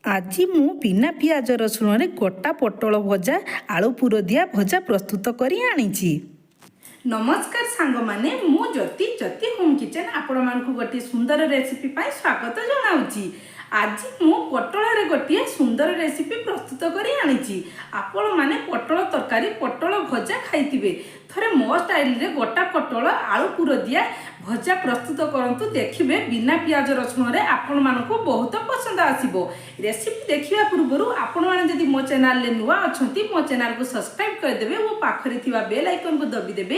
ଆଜି ମୁଁ ବିନା ପିଆଜ ରସୁଣରେ ଗୋଟା ପୋଟଳ ଭଜା ଆଳୁ ପୁର ଦିଆ ଭଜା ପ୍ରସ୍ତୁତ କରି ଆଣିଛି। ନମସ୍କାର ସାଙ୍ଗମାନେ, ମୁଁ ଜ୍ୟୋତି ହୋମ୍ କିଚେନ୍ ଆପଣମାନଙ୍କୁ ଗୋଟିଏ ସୁନ୍ଦର ରେସିପି ପାଇଁ ସ୍ୱାଗତ ଜଣାଉଛି। ଆଜି ମୁଁ ପୋଟଳରେ ଗୋଟିଏ ସୁନ୍ଦର ରେସିପି ପ୍ରସ୍ତୁତ କରି ଆଣିଛି। ଆପଣମାନେ ପୋଟଳ ତରକାରୀ ପୋଟଳ ଭଜା ଖାଇଥିବେ। ଥରେ ମୋ ଷ୍ଟାଇଲରେ ଗୋଟା ପୋଟଳ ଆଳୁ ପୁର ଦିଆ ଭଜା ପ୍ରସ୍ତୁତ କରନ୍ତୁ, ଦେଖିବେ ବିନା ପିଆଜ ରସୁଣରେ ଆପଣମାନଙ୍କୁ ବହୁତ ପସନ୍ଦ ଆସିବ। ରେସିପି ଦେଖିବା ପୂର୍ବରୁ ଆପଣମାନେ ଯଦି ମୋ ଚ୍ୟାନେଲରେ ନୂଆ ଅଛନ୍ତି ମୋ ଚ୍ୟାନେଲକୁ ସବସ୍କ୍ରାଇବ୍ କରିଦେବେ ଓ ପାଖରେ ଥିବା ବେଲ୍ ଆଇକନକୁ ଦବିଦେବେ,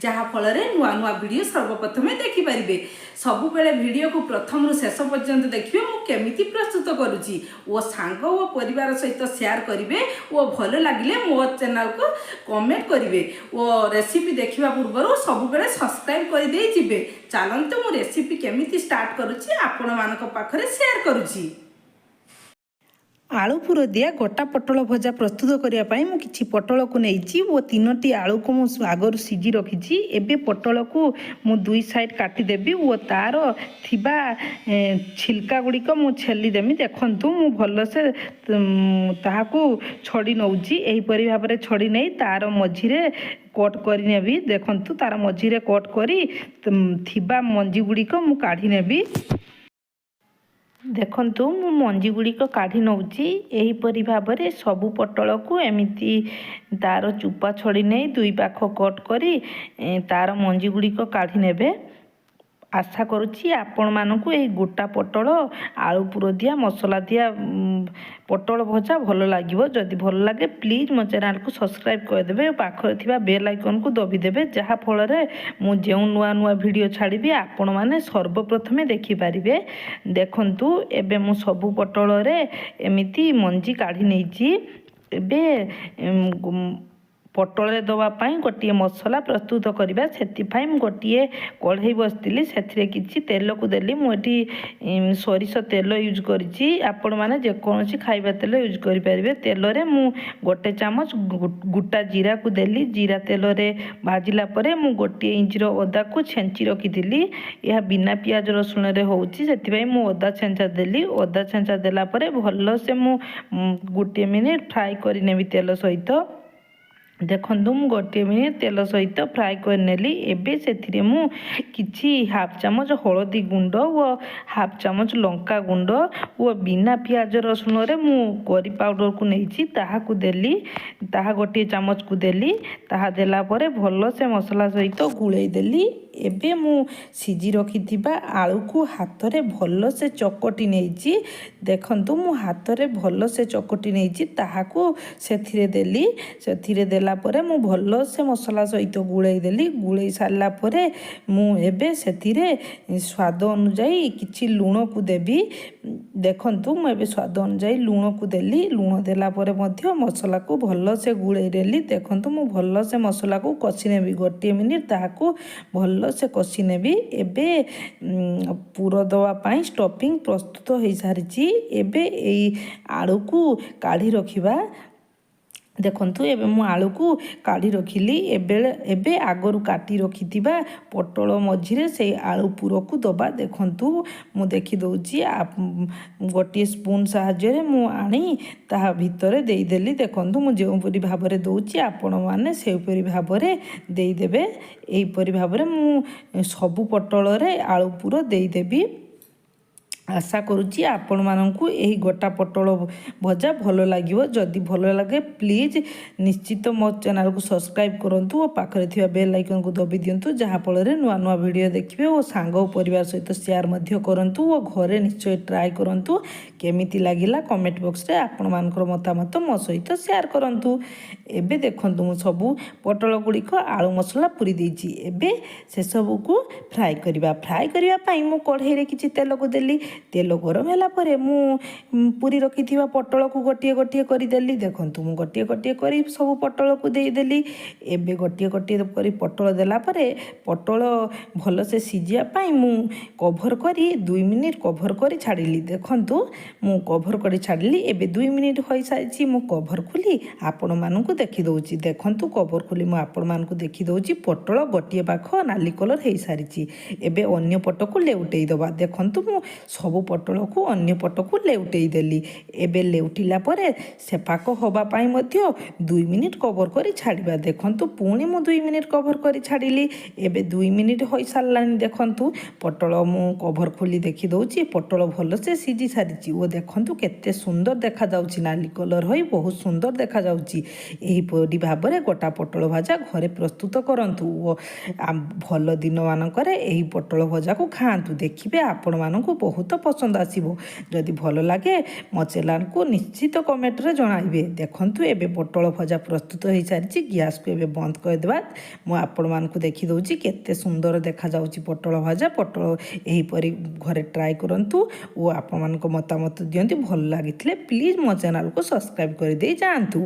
ଯାହାଫଳରେ ନୂଆ ନୂଆ ଭିଡ଼ିଓ ସର୍ବପ୍ରଥମେ ଦେଖିପାରିବେ। ସବୁବେଳେ ଭିଡ଼ିଓକୁ ପ୍ରଥମରୁ ଶେଷ ପର୍ଯ୍ୟନ୍ତ ଦେଖିବେ ମୁଁ କେମିତି ପ୍ରସ୍ତୁତ କରୁଛି ଓ ସାଙ୍ଗ ଓ ପରିବାର ସହିତ ସେୟାର କରିବେ ଓ ଭଲ ଲାଗିଲେ ମୋ ଚ୍ୟାନେଲକୁ କମେଣ୍ଟ କରିବେ ଓ ରେସିପି ଦେଖିବା ପୂର୍ବରୁ ସବୁବେଳେ ସବସ୍କ୍ରାଇବ୍ କରିଦେଇ ଯିବେ। ଚାଲନ୍ତୁ ମୁଁ ରେସିପି କେମିତି ଷ୍ଟାର୍ଟ କରୁଛି ଆପଣମାନଙ୍କ ପାଖରେ ସେୟାର କରୁଛି। ଆଳୁ ପୁର ଦିଆ ଗୋଟା ପୋଟଳ ଭଜା ପ୍ରସ୍ତୁତ କରିବା ପାଇଁ ମୁଁ କିଛି ପୋଟଳକୁ ନେଇଛି ଓ 3ଟି ଆଳୁକୁ ମୁଁ ଆଗରୁ ସିଝି ରଖିଛି। ଏବେ ପୋଟଳକୁ ମୁଁ ଦୁଇ ସାଇଡ଼୍ କାଟିଦେବି ଓ ତାର ଥିବା ଛିଲକା ଗୁଡ଼ିକ ମୁଁ ଛେଲିଦେବି। ଦେଖନ୍ତୁ ମୁଁ ଭଲସେ ତାହାକୁ ଛଡ଼ି ନେଉଛି। ଏହିପରି ଭାବରେ ଛଡ଼ି ନେଇ ତାର ମଝିରେ କଟ୍ କରିନେବି। ଦେଖନ୍ତୁ ତାର ମଝିରେ କଟ୍ କରି ଥିବା ମଞ୍ଜି ଗୁଡ଼ିକ ମୁଁ କାଢ଼ି ନେବି। ଦେଖନ୍ତୁ ମୁଁ ମଞ୍ଜି ଗୁଡ଼ିକ କାଢ଼ି ନେଉଛି। ଏହିପରି ଭାବରେ ସବୁ ପୋଟଳକୁ ଏମିତି ତାର ଚୋପା ଛଡ଼ି ନେଇ ଦୁଇ ପାଖ କଟ୍ କରି ତାର ମଞ୍ଜି ଗୁଡ଼ିକ କାଢ଼ି ନେବେ। ଆଶା କରୁଛି ଆପଣମାନଙ୍କୁ ଏହି ଗୋଟା ପୋଟଳ ଆଳୁ ପୁର ଦିଆ ମସଲା ଦିଆ ପୋଟଳ ଭଜା ଭଲ ଲାଗିବ। ଯଦି ଭଲ ଲାଗେ ପ୍ଲିଜ୍ ମୋ ଚ୍ୟାନେଲକୁ ସବସ୍କ୍ରାଇବ୍ କରିଦେବେ ଓ ପାଖରେ ଥିବା ବେଲ୍ ଆଇକନକୁ ଦବିଦେବେ, ଯାହାଫଳରେ ମୁଁ ଯେଉଁ ନୂଆ ନୂଆ ଭିଡ଼ିଓ ଛାଡ଼ିବି ଆପଣମାନେ ସର୍ବପ୍ରଥମେ ଦେଖିପାରିବେ। ଦେଖନ୍ତୁ ଏବେ ମୁଁ ସବୁ ପୋଟଳରେ ଏମିତି ମଞ୍ଜି କାଢ଼ି ନେଇଛି। ଏବେ ପୋଟଳରେ ଦେବା ପାଇଁ ଗୋଟିଏ ମସଲା ପ୍ରସ୍ତୁତ କରିବା। ସେଥିପାଇଁ ମୁଁ ଗୋଟିଏ କଢ଼େଇ ବସିଥିଲି, ସେଥିରେ କିଛି ତେଲକୁ ଦେଲି। ମୁଁ ଏଠି ସୋରିଷ ତେଲ ୟୁଜ୍ କରିଛି, ଆପଣମାନେ ଯେକୌଣସି ଖାଇବା ତେଲ ୟୁଜ୍ କରିପାରିବେ। ତେଲରେ ମୁଁ ଗୋଟେ ଚାମଚ ଗୋଟା ଜିରାକୁ ଦେଲି। ଜିରା ତେଲରେ ଭାଜିଲା ପରେ ମୁଁ ଗୋଟିଏ ଇଞ୍ଚର ଅଦାକୁ ଛେଞ୍ଚି ରଖିଥିଲି। ଏହା ବିନା ପିଆଜ ରସୁଣରେ ହେଉଛି, ସେଥିପାଇଁ ମୁଁ ଅଦା ଛେଞ୍ଚା ଦେଲି। ଅଦା ଛେଞ୍ଚା ଦେଲା ପରେ ଭଲସେ ମୁଁ ଗୋଟିଏ ମିନିଟ୍ ଫ୍ରାଏ କରିନେବି ତେଲ ସହିତ। ଦେଖନ୍ତୁ ମୁଁ ଗୋଟିଏ ମିନିଟ୍ ତେଲ ସହିତ ଫ୍ରାଏ କରିନେଲି। ଏବେ ସେଥିରେ ମୁଁ କିଛି ହାଫ୍ ଚାମଚ ହଳଦୀ ଗୁଣ୍ଡ ଓ ହାଫ୍ ଚାମଚ ଲଙ୍କା ଗୁଣ୍ଡ ଓ ବିନା ପିଆଜ ରସୁଣରେ ମୁଁ କରି ପାଉଡ଼ରକୁ ନେଇଛି ତାହାକୁ ଦେଲି। ତାହା ଗୋଟିଏ ଚାମଚକୁ ଦେଲି। ତାହା ଦେଲା ପରେ ଭଲସେ ମସଲା ସହିତ ଗୋଳେଇ ଦେଲି। ଏବେ ମୁଁ ସିଝି ରଖିଥିବା ଆଳୁକୁ ହାତରେ ଭଲସେ ଚକଟି ନେଇଛି। ଦେଖନ୍ତୁ ମୁଁ ହାତରେ ଭଲସେ ଚକଟି ନେଇଛି, ତାହାକୁ ସେଥିରେ ଦେଲି। ସେଥିରେ ଦେଲା ପରେ ମୁଁ ଭଲସେ ମସଲା ସହିତ ଗୋଳେଇ ଦେଲି। ଗୋଳେଇ ସାରିଲା ପରେ ମୁଁ ଏବେ ସେଥିରେ ସ୍ୱାଦ ଅନୁଯାୟୀ କିଛି ଲୁଣକୁ ଦେବି। ଦେଖନ୍ତୁ ମୁଁ ଏବେ ସ୍ୱାଦ ଅନୁଯାୟୀ ଲୁଣକୁ ଦେଲି। ଲୁଣ ଦେଲା ପରେ ମଧ୍ୟ ମସଲାକୁ ଭଲସେ ଗୋଳେଇ ଦେଲି। ଦେଖନ୍ତୁ ମୁଁ ଭଲସେ ମସଲାକୁ କଷି ନେବି ଗୋଟିଏ ମିନିଟ୍, ତାହାକୁ ଭଲସେ କଷି ନେବି। ଏବେ ପୁର ଦେବା ପାଇଁ ଷ୍ଟଫିଂ ପ୍ରସ୍ତୁତ ହୋଇସାରିଛି। ଏବେ ଏଇ ଆଳୁକୁ କାଢ଼ି ରଖିବା। ଦେଖନ୍ତୁ ଏବେ ମୁଁ ଆଳୁକୁ କାଢ଼ି ରଖିଲି। ଏବେ ଆଗରୁ କାଟି ରଖିଥିବା ପୋଟଳ ମଝିରେ ସେଇ ଆଳୁ ପୁରକୁ ଦେବା। ଦେଖନ୍ତୁ ମୁଁ ଦେଖିଦେଉଛି, ଗୋଟିଏ ସ୍ପୁନ୍ ସାହାଯ୍ୟରେ ମୁଁ ଆଣି ତାହା ଭିତରେ ଦେଇଦେଲି। ଦେଖନ୍ତୁ ମୁଁ ଯେଉଁପରି ଭାବରେ ଦେଉଛି ଆପଣମାନେ ସେହିପରି ଭାବରେ ଦେଇଦେବେ। ଏହିପରି ଭାବରେ ମୁଁ ସବୁ ପୋଟଳରେ ଆଳୁ ପୁର ଦେଇଦେବି। ଆଶା କରୁଛି ଆପଣମାନଙ୍କୁ ଏହି ଗୋଟା ପୋଟଳ ଭଜା ଭଲ ଲାଗିବ। ଯଦି ଭଲ ଲାଗେ ପ୍ଲିଜ୍ ନିଶ୍ଚିତ ମୋ ଚ୍ୟାନେଲକୁ ସବସ୍କ୍ରାଇବ୍ କରନ୍ତୁ ଓ ପାଖରେ ଥିବା ବେଲ୍ ଆଇକନକୁ ଦବି ଦିଅନ୍ତୁ, ଯାହାଫଳରେ ନୂଆ ନୂଆ ଭିଡ଼ିଓ ଦେଖିବେ ଓ ସାଙ୍ଗ ଓ ପରିବାର ସହିତ ସେୟାର ମଧ୍ୟ କରନ୍ତୁ ଓ ଘରେ ନିଶ୍ଚୟ ଟ୍ରାଏ କରନ୍ତୁ। କେମିତି ଲାଗିଲା କମେଣ୍ଟ ବକ୍ସରେ ଆପଣମାନଙ୍କର ମତାମତ ମୋ ସହିତ ସେୟାର କରନ୍ତୁ। ଏବେ ଦେଖନ୍ତୁ ମୁଁ ସବୁ ପୋଟଳ ଗୁଡ଼ିକ ଆଳୁ ମସଲା ପୁରି ଦେଇଛି। ଏବେ ସେସବୁକୁ ଫ୍ରାଏ କରିବା। ଫ୍ରାଏ କରିବା ପାଇଁ ମୁଁ କଢ଼େଇରେ କିଛି ତେଲକୁ ଦେଲି। ତେଲ ଗରମ ହେଲା ପରେ ମୁଁ ପୁରି ରଖିଥିବା ପୋଟଳକୁ ଗୋଟିଏ ଗୋଟିଏ କରିଦେଲି। ଦେଖନ୍ତୁ ମୁଁ ଗୋଟିଏ ଗୋଟିଏ କରି ସବୁ ପୋଟଳକୁ ଦେଇଦେଲି। ଏବେ ଗୋଟିଏ ଗୋଟିଏ କରି ପୋଟଳ ଦେଲା ପରେ ପୋଟଳ ଭଲସେ ସିଝିବା ପାଇଁ ମୁଁ କଭର୍ କରି 2 ମିନିଟ୍ କଭର୍ କରି ଛାଡ଼ିଲି। ଦେଖନ୍ତୁ ମୁଁ କଭର୍ କରି ଛାଡ଼ିଲି। ଏବେ 2 ମିନିଟ୍ ହୋଇସାରିଛି। ମୁଁ କଭର୍ ଖୋଲି ଆପଣମାନଙ୍କୁ ଦେଖିଦେଉଛି। ଦେଖନ୍ତୁ କଭର୍ ଖୋଲି ମୁଁ ଆପଣମାନଙ୍କୁ ଦେଖିଦେଉଛି। ପୋଟଳ ଗୋଟିଏ ପାଖ ନାଲି କଲର୍ ହୋଇସାରିଛି। ଏବେ ଅନ୍ୟ ପଟକୁ ଲେଉଟେଇ ଦେବା। ଦେଖନ୍ତୁ ମୁଁ ସବୁ ସବୁ ପୋଟଳକୁ ଅନ୍ୟ ପଟକୁ ଲେଉଟେଇ ଦେଲି। ଏବେ ଲେଉଟିଲା ପରେ ସେପାକ ହେବା ପାଇଁ ମଧ୍ୟ 2 ମିନିଟ୍ କଭର କରି ଛାଡ଼ିବା। ଦେଖନ୍ତୁ ପୁଣି ମୁଁ 2 ମିନିଟ୍ କଭର କରି ଛାଡ଼ିଲି। ଏବେ 2 ମିନିଟ୍ ହୋଇସାରିଲାଣି। ଦେଖନ୍ତୁ ପୋଟଳ ମୁଁ କଭର ଖୋଲି ଦେଖିଦେଉଛି, ପୋଟଳ ଭଲସେ ସିଝି ସାରିଛି ଓ ଦେଖନ୍ତୁ କେତେ ସୁନ୍ଦର ଦେଖାଯାଉଛି, ନାଲି କଲର୍ ହୋଇ ବହୁତ ସୁନ୍ଦର ଦେଖାଯାଉଛି। ଏହିପରି ଭାବରେ ଗୋଟା ପୋଟଳ ଭଜା ଘରେ ପ୍ରସ୍ତୁତ କରନ୍ତୁ ଓ ଭଲ ଦିନମାନଙ୍କରେ ଏହି ପୋଟଳ ଭଜାକୁ ଖାଆନ୍ତୁ। ଦେଖିବେ ଆପଣମାନଙ୍କୁ ବହୁତ ପସନ୍ଦ ଆସିବ। ଯଦି ଭଲ ଲାଗେ ମୋ ଚ୍ୟାନେଲକୁ ନିଶ୍ଚିତ କମେଣ୍ଟରେ ଜଣାଇବେ। ଦେଖନ୍ତୁ ଏବେ ପୋଟଳ ଭଜା ପ୍ରସ୍ତୁତ ହୋଇସାରିଛି। ଗ୍ୟାସକୁ ଏବେ ବନ୍ଦ କରିଦେବା। ମୁଁ ଆପଣମାନଙ୍କୁ ଦେଖିଦେଉଛି କେତେ ସୁନ୍ଦର ଦେଖାଯାଉଛି ପୋଟଳ ଭଜା। ପୋଟଳ ଏହିପରି ଘରେ ଟ୍ରାଏ କରନ୍ତୁ ଓ ଆପଣମାନଙ୍କ ମତାମତ ଦିଅନ୍ତୁ। ଭଲ ଲାଗିଥିଲେ ପ୍ଲିଜ୍ ମୋ ଚ୍ୟାନେଲକୁ ସବସ୍କ୍ରାଇବ୍ କରିଦେଇ ଯାଆନ୍ତୁ।